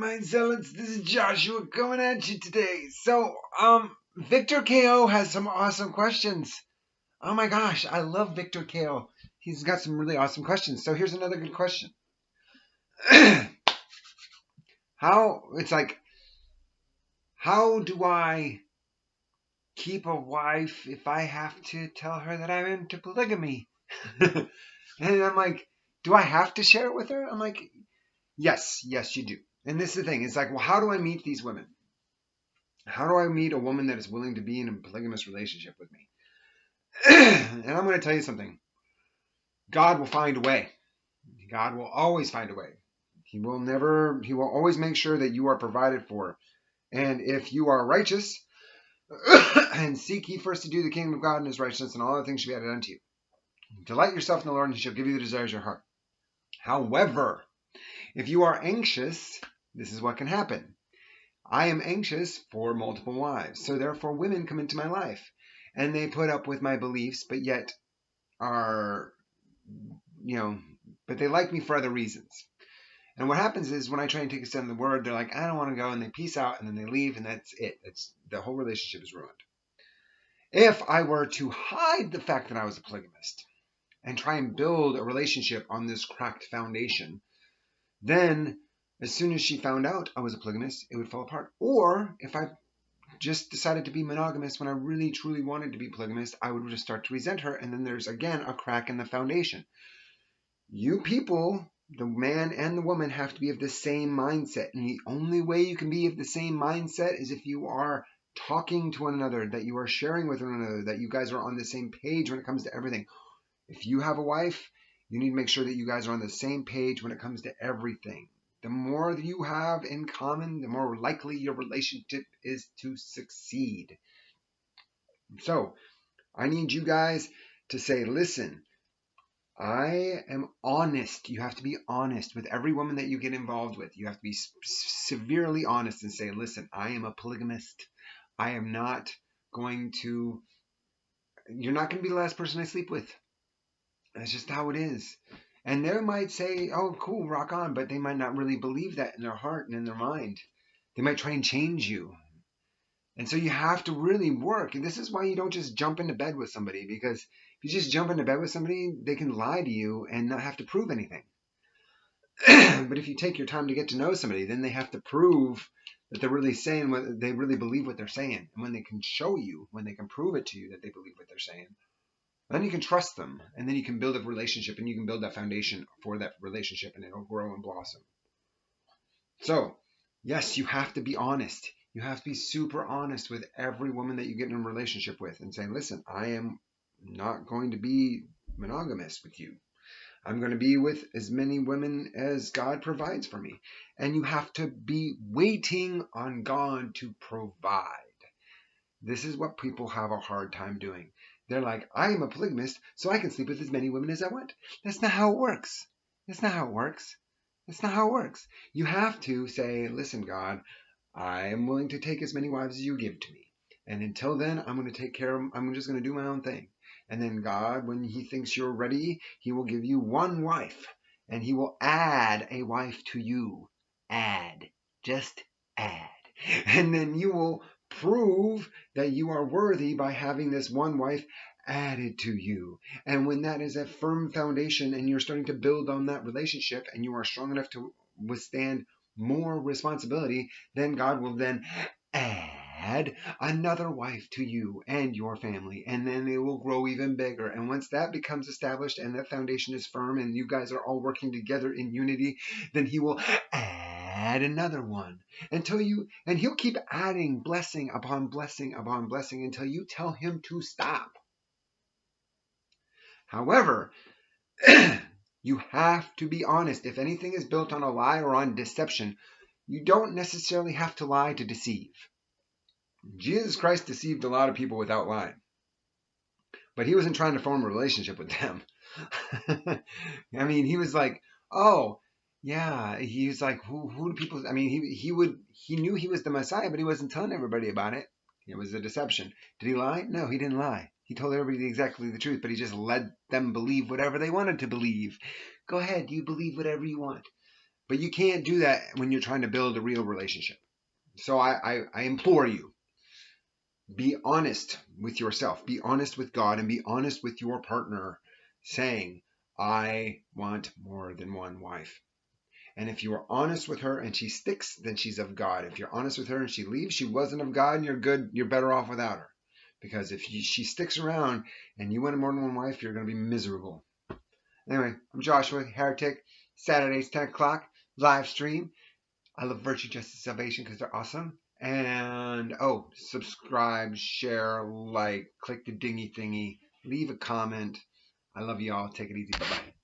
my zealots? This is Joshua coming at you today. So, Victor KO has some awesome questions. Oh my gosh, I love Victor KO. He's got some really awesome questions. So here's another good question. How do I keep a wife if I have to tell her that I'm into polygamy? And I'm like, do I have to share it with her? I'm like, yes, you do. And this is the thing. It's like, well, how do I meet these women? How do I meet a woman that is willing to be in a polygamous relationship with me? And I'm going to tell you something. God will find a way. God will always find a way. He will always make sure that you are provided for. And if you are righteous, and seek ye first to do the kingdom of God and his righteousness, and all other things shall be added unto you. Delight yourself in the Lord, and he shall give you the desires of your heart. However, if you are anxious, this is what can happen. I am anxious for multiple wives. So therefore women come into my life and they put up with my beliefs, but yet are, but they like me for other reasons. And what happens is when I try and take a step in the word, they're like, I don't want to go, and they peace out, and then they leave, and that's it. The whole relationship is ruined. If I were to hide the fact that I was a polygamist and try and build a relationship on this cracked foundation, then as soon as she found out I was a polygamist, it would fall apart. Or if I just decided to be monogamous when I really truly wanted to be polygamist, I would just start to resent her, and then there's again a crack in the foundation. You people, the man and the woman, have to be of the same mindset, and the only way you can be of the same mindset is if you are talking to one another, that you are sharing with one another, that you guys are on the same page when it comes to everything. If you have a wife, you need to make sure that you guys are on the same page when it comes to everything. The more that you have in common, the more likely your relationship is to succeed. So, I need you guys to say, listen, I am honest. You have to be honest with every woman that you get involved with. You have to be severely honest and say, listen, I am a polygamist. I am not going to, you're not going to be the last person I sleep with. That's just how it is. And they might say, oh, cool, rock on, but they might not really believe that in their heart and in their mind. They might try and change you. And so you have to really work. And this is why you don't just jump into bed with somebody, because if you just jump into bed with somebody, they can lie to you and not have to prove anything. But if you take your time to get to know somebody, then they have to prove that they're really saying what they really believe what they're saying. And when they can show you, when they can prove it to you that they believe what they're saying, then you can trust them, and then you can build a relationship, and you can build that foundation for that relationship, and it'll grow and blossom. So, yes, you have to be honest. You have to be super honest with every woman that you get in a relationship with and say, listen, I am not going to be monogamous with you. I'm going to be with as many women as God provides for me. And you have to be waiting on God to provide. This is what people have a hard time doing. They're like, I am a polygamist, so I can sleep with as many women as I want. That's not how it works. That's not how it works. That's not how it works. You have to say, listen, God, I am willing to take as many wives as you give to me. And until then, I'm going to take care of them. I'm just going to do my own thing. And then God, when he thinks you're ready, he will give you one wife. And he will add a wife to you. Add. Just add. And then you will prove that you are worthy by having this one wife added to you. And when that is a firm foundation and you're starting to build on that relationship and you are strong enough to withstand more responsibility, then God will then add another wife to you and your family, and then it will grow even bigger. And once that becomes established and that foundation is firm and you guys are all working together in unity, then he will add another one and he'll keep adding blessing upon blessing upon blessing until you tell him to stop. However, you have to be honest. If anything is built on a lie or on deception, you don't necessarily have to lie to deceive. Jesus Christ deceived a lot of people without lying. But he wasn't trying to form a relationship with them. I mean, he was like, oh, yeah. He was like, who do people... I mean, he knew he was the Messiah, but he wasn't telling everybody about it. It was a deception. Did he lie? No, he didn't lie. He told everybody exactly the truth, but he just let them believe whatever they wanted to believe. Go ahead, you believe whatever you want. But you can't do that when you're trying to build a real relationship. So I implore you, be honest with yourself, be honest with God, and be honest with your partner, saying, I want more than one wife. And if you are honest with her and she sticks, then she's of God. If you're honest with her and she leaves, she wasn't of God, and you're good, you're better off without her. Because if she sticks around and you want more than one wife, you're going to be miserable. Anyway, I'm Joshua, Heretic, Saturdays, 10 o'clock, live stream. I love Virtue, Justice, Salvation because they're awesome. And, subscribe, share, like, click the dingy thingy, leave a comment. I love you all. Take it easy. Bye-bye.